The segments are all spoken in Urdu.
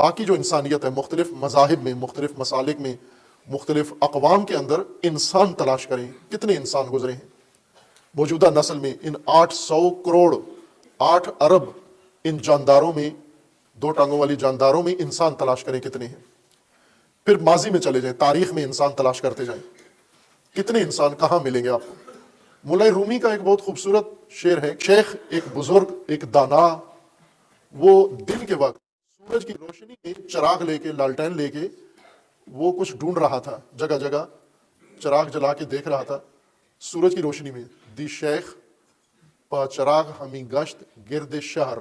باقی جو انسانیت ہے مختلف مذاہب میں، مختلف مسالک میں، مختلف اقوام کے اندر انسان تلاش کریں، کتنے انسان گزرے ہیں موجودہ نسل میں، ان 800 کروڑ 8 ارب ان جانداروں میں، 2 ٹانگوں والی جانداروں میں انسان تلاش کریں کتنے ہیں۔ پھر ماضی میں چلے جائیں، تاریخ میں انسان تلاش کرتے جائیں، کتنے انسان کہاں ملیں گے آپ کو۔ مولا رومی کا ایک بہت خوبصورت شعر ہے، شیخ ایک بزرگ ایک دانا، وہ دن کے وقت سورج کی روشنی میں چراغ لے کے، لالٹین لے کے وہ کچھ ڈھونڈ رہا تھا، جگہ جگہ چراغ جلا کے دیکھ رہا تھا سورج کی روشنی میں۔ دی شیخ پا چراغ ہمیں گشت گرد شہر،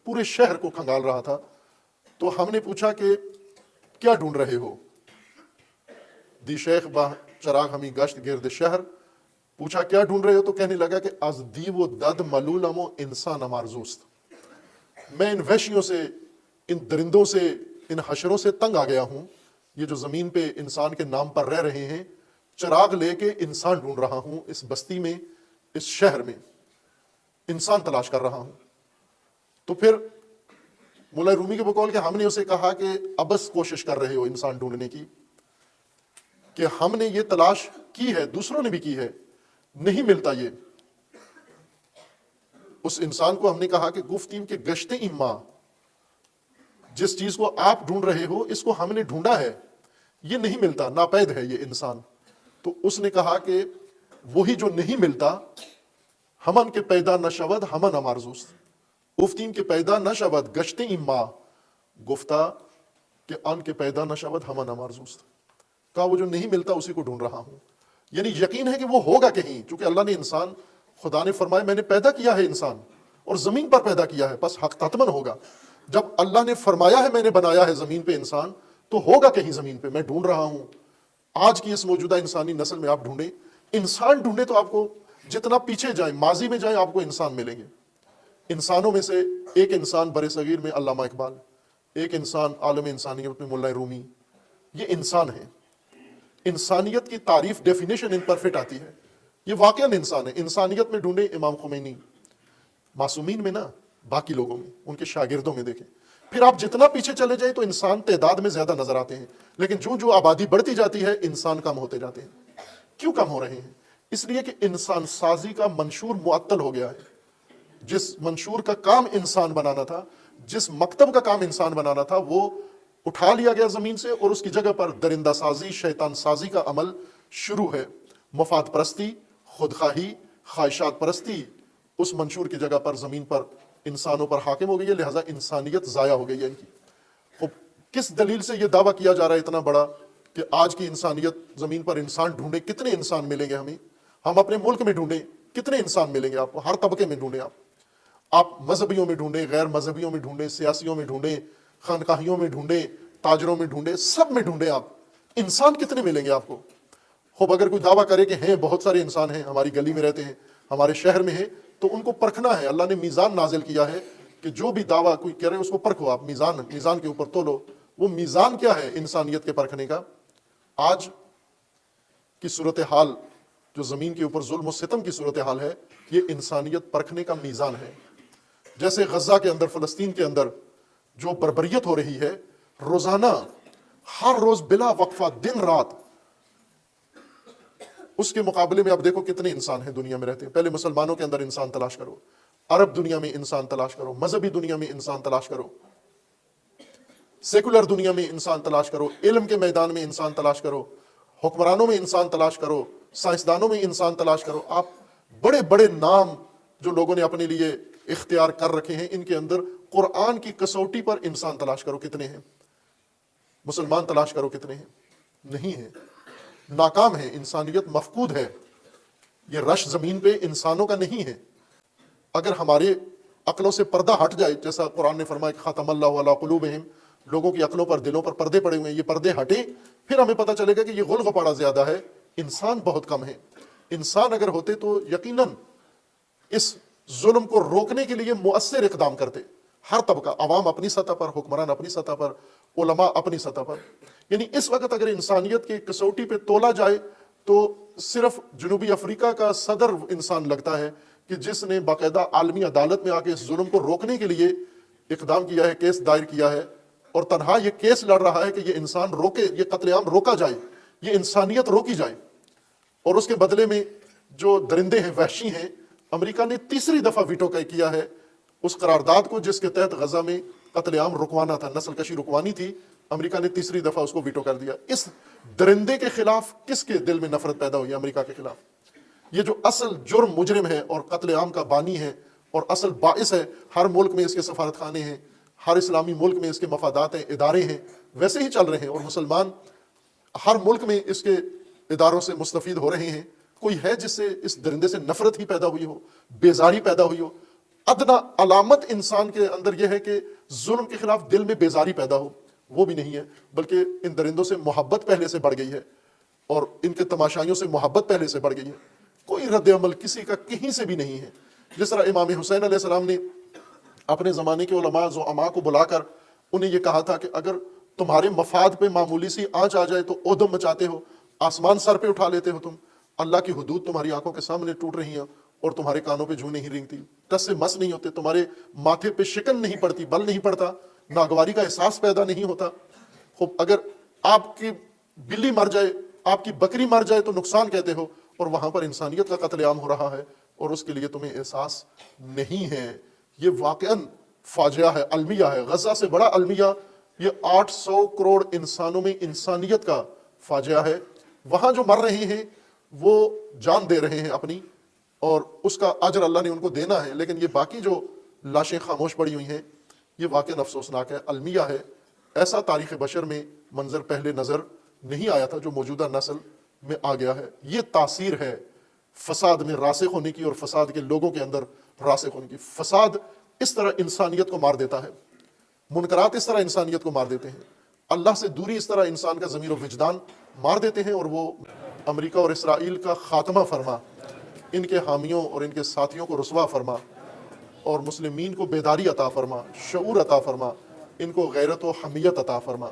پورے شہر کو کھنگال رہا تھا۔ تو ہم نے پوچھا کہ کیا ڈھونڈ رہے ہو؟ دی شیخ با چراغ ہمیں گشت گرد شہر، پوچھا کیا ڈھونڈ رہے ہو؟ تو کہنے لگا کہ از دیو و دد ملولم و انسان مارزوست، میں ان وحشیوں سے، ان درندوں سے، ان حشروں سے تنگ آ گیا ہوں، یہ جو زمین پہ انسان کے نام پر رہ رہے ہیں، چراغ لے کے انسان ڈھونڈ رہا ہوں، اس بستی میں، اس شہر میں انسان تلاش کر رہا ہوں۔ تو پھر مولا رومی کے بقول کہ ہم نے اسے کہا کہ ابس کوشش کر رہے ہو انسان ڈھونڈنے کی، کہ ہم نے یہ تلاش کی ہے، دوسروں نے بھی کی ہے، نہیں ملتا یہ۔ اس انسان کو ہم نے کہا کہ گفتیم کے گشتے ایما، جس چیز کو آپ ڈھونڈ رہے ہو اس کو ہم نے ڈھونڈا ہے، یہ نہیں ملتا، ناپید ہے یہ انسان۔ تو اس نے کہا کہ وہی جو نہیں ملتا، ہمن کے پیدا نشود ہمن امارزوست، گفتیم کے پیدا نشود گشتے ایما، گفتہ کہ ان کے پیدا نشود ہمن امارزوست، کہا وہ جو نہیں ملتا اسی کو ڈھونڈ رہا ہوں۔ یعنی یقین ہے کہ وہ ہوگا کہیں، چونکہ اللہ نے انسان، خدا نے فرمایا میں نے پیدا کیا ہے انسان اور زمین پر پیدا کیا ہے، بس حق حتمن ہوگا۔ جب اللہ نے فرمایا ہے میں نے بنایا ہے زمین پہ انسان، تو ہوگا کہیں زمین پہ، میں ڈھونڈ رہا ہوں۔ آج کی اس موجودہ انسانی نسل میں آپ ڈھونڈیں، انسان ڈھونڈیں تو آپ کو جتنا پیچھے جائیں، ماضی میں جائیں، آپ کو انسان ملیں گے۔ انسانوں میں سے ایک انسان بر صغیر میں علامہ اقبال، ایک انسان عالم انسانیت میں مولا رومی، یہ انسان ہے۔ انسانیت کی تعریف، ڈیفینیشن ان پر فٹ آتی ہے، یہ واقعاً انسان ہے۔ انسانیت میں ڈھونڈیں امام خمینی، معصومین میں نہ، باقی لوگوں میں، ان کے شاگردوں میں دیکھیں۔ پھر آپ جتنا پیچھے چلے جائیں تو انسان تعداد میں زیادہ نظر آتے ہیں، لیکن جو آبادی بڑھتی جاتی ہے انسان کم ہوتے جاتے ہیں۔ کیوں کم ہو رہے ہیں؟ اس لیے کہ انسان سازی کا منشور معطل ہو گیا ہے۔ جس منشور کا کام انسان بنانا تھا، جس مکتب کا کام انسان بنانا تھا، وہ اٹھا لیا گیا زمین سے، اور اس کی جگہ پر درندہ سازی، شیطان سازی کا عمل شروع ہے۔ مفاد پرستی، خودخواہی، خواہشات پرستی اس منشور کی جگہ پر زمین پر انسانوں پر حاکم ہو گئی ہے، لہٰذا انسانیت ضائع ہو گئی ہے ان کی۔ خب کس دلیل سے یہ دعویٰ کیا جا رہا ہے اتنا بڑا کہ آج کی انسانیت زمین پر انسان ڈھونڈے؟ کتنے انسان ملیں گے ہمیں؟ ہم اپنے ملک میں ڈھونڈیں، کتنے انسان ملیں گے آپ کو؟ ہر طبقے میں ڈھونڈیں، آپ مذہبیوں میں ڈھونڈیں، غیر مذہبیوں میں ڈھونڈیں، سیاسیوں میں ڈھونڈیں، خانقاہیوں میں ڈھونڈیں، تاجروں میں ڈھونڈیں، سب میں ڈھونڈیں، آپ انسان کتنے ملیں گے آپ کو؟ خوب اگر کوئی دعویٰ کرے کہ ہیں بہت سارے انسان ہیں، ہماری گلی میں رہتے ہیں، ہمارے شہر میں ہیں، تو ان کو پرکھنا ہے۔ اللہ نے میزان نازل کیا ہے کہ جو بھی دعویٰ کوئی کرے اس کو پرکھو، آپ میزان کے اوپر تولو۔ وہ میزان کیا ہے انسانیت کے پرکھنے کا؟ آج کی صورتحال جو زمین کے اوپر ظلم و ستم کی صورتحال ہے، یہ انسانیت پرکھنے کا میزان ہے۔ جیسے غزہ کے اندر، فلسطین کے اندر جو بربریت ہو رہی ہے، روزانہ ہر روز بلا وقفہ دن رات، اس کے مقابلے میں آپ دیکھو کتنے انسان ہیں دنیا میں رہتے ہیں۔ پہلے مسلمانوں کے اندر انسان تلاش کرو، عرب دنیا میں انسان تلاش کرو، مذہبی دنیا میں انسان تلاش کرو، سیکولر دنیا میں انسان تلاش کرو، علم کے میدان میں انسان تلاش کرو، حکمرانوں میں انسان تلاش کرو، سائنسدانوں میں انسان تلاش کرو۔ آپ بڑے بڑے نام جو لوگوں نے اپنے لیے اختیار کر رکھے ہیں، ان کے اندر قرآن کی کسوٹی پر انسان تلاش کرو کتنے ہیں، مسلمان تلاش کرو کتنے ہیں، نہیں ہیں، ناکام ہے، انسانیت مفقود ہے۔ یہ رش زمین پہ انسانوں کا نہیں ہے۔ اگر ہمارے عقلوں سے پردہ ہٹ جائے، جیسا قرآن نے فرمایا کہ ختم اللہ علی قلوبہم، لوگوں کی عقلوں پر، دلوں پر پردے پڑے ہوئے ہیں، یہ پردے ہٹیں، پھر ہمیں پتہ چلے گا کہ یہ غل غپاڑہ زیادہ ہے، انسان بہت کم ہے۔ انسان اگر ہوتے تو یقیناً اس ظلم کو روکنے کے لیے مؤثر اقدام کرتے، ہر طبقہ، عوام اپنی سطح پر، حکمران اپنی سطح پر، علماء اپنی سطح پر۔ یعنی اس وقت اگر انسانیت کی کسوٹی پہ تولا جائے تو صرف جنوبی افریقہ کا صدر انسان لگتا ہے کہ جس نے باقاعدہ عالمی عدالت میں آ کے اس ظلم کو روکنے کے لیے اقدام کیا ہے، کیس دائر کیا ہے، اور تنہا یہ کیس لڑ رہا ہے کہ یہ انسان روکے، یہ قتل عام روکا جائے، یہ انسانیت روکی جائے، اور اس کے بدلے میں جو درندے ہیں، وحشی ہیں، امریکہ نے تیسری دفعہ ویٹو کیا ہے اس قرارداد کو جس کے تحت غزہ میں قتل عام رکوانا تھا، نسل کشی رکوانی تھی، امریکہ نے تیسری دفعہ اس کو ویٹو کر دیا۔ اس درندے کے خلاف کس کے دل میں نفرت پیدا ہوئی؟ امریکہ کے خلاف۔ یہ جو اصل جرم مجرم ہے اور قتل عام کا بانی ہے اور اصل باعث ہے، ہر ملک میں اس کے سفارت خانے ہیں، ہر اسلامی ملک میں اس کے مفادات ہیں، ادارے ہیں، ویسے ہی چل رہے ہیں، اور مسلمان ہر ملک میں اس کے اداروں سے مستفید ہو رہے ہیں۔ کوئی ہے جس سے اس درندے سے نفرت ہی پیدا ہوئی ہو، بیزاری پیدا ہوئی ہو؟ ادنا علامت انسان کے اندر یہ ہے کہ ظلم کے خلاف دل میں بیزاری پیدا ہو، وہ بھی نہیں ہے، بلکہ ان درندوں سے محبت پہلے سے بڑھ گئی ہے اور ان کے تماشائیوں سے محبت پہلے سے بڑھ گئی ہے۔ کوئی رد عمل کسی کا کہیں سے بھی نہیں ہے۔ جس طرح امام حسین علیہ السلام نے اپنے زمانے کے علماء زعماء کو بلا کر انہیں یہ کہا تھا کہ اگر تمہارے مفاد پہ معمولی سی آنچ آ جائے تو اودم مچاتے ہو، آسمان سر پہ اٹھا لیتے ہو، تم اللہ کی حدود تمہاری آنکھوں کے سامنے ٹوٹ رہی ہیں اور تمہارے کانوں پہ جوں نہیں رینگتی، ٹس سے مس نہیں ہوتے، تمہارے ماتھے پہ شکن نہیں پڑتی، بل نہیں پڑتا، ناگواری کا احساس پیدا نہیں ہوتا۔ خوب اگر آپ کی بلی مر جائے، آپ کی بکری مر جائے تو نقصان کہتے ہو، اور وہاں پر انسانیت کا قتل عام ہو رہا ہے اور اس کے لیے تمہیں احساس نہیں ہے۔ یہ واقعاً فاجعہ ہے، المیہ ہے، غزہ سے بڑا المیہ یہ 800 کروڑ انسانوں میں انسانیت کا فاجعہ ہے۔ وہاں جو مر رہے ہیں وہ جان دے رہے ہیں اپنی، اور اس کا اجر اللہ نے ان کو دینا ہے، لیکن یہ باقی جو لاشیں خاموش پڑی ہوئی ہیں یہ واقعاً افسوسناک ہے، المیہ ہے۔ ایسا تاریخ بشر میں منظر پہلے نظر نہیں آیا تھا جو موجودہ نسل میں آ گیا ہے۔ یہ تاثیر ہے فساد میں راسخ ہونے کی اور فساد کے لوگوں کے اندر راسخ ہونے کی۔ فساد اس طرح انسانیت کو مار دیتا ہے، منکرات اس طرح انسانیت کو مار دیتے ہیں، اللہ سے دوری اس طرح انسان کا ضمیر و وجدان مار دیتے ہیں، اور وہ امریکہ اور اسرائیل کا خاتمہ فرما، ان کے حامیوں اور ان کے ساتھیوں کو رسوا فرما، اور مسلمین کو بیداری عطا فرما، شعور عطا فرما، ان کو غیرت و حمیت عطا فرما۔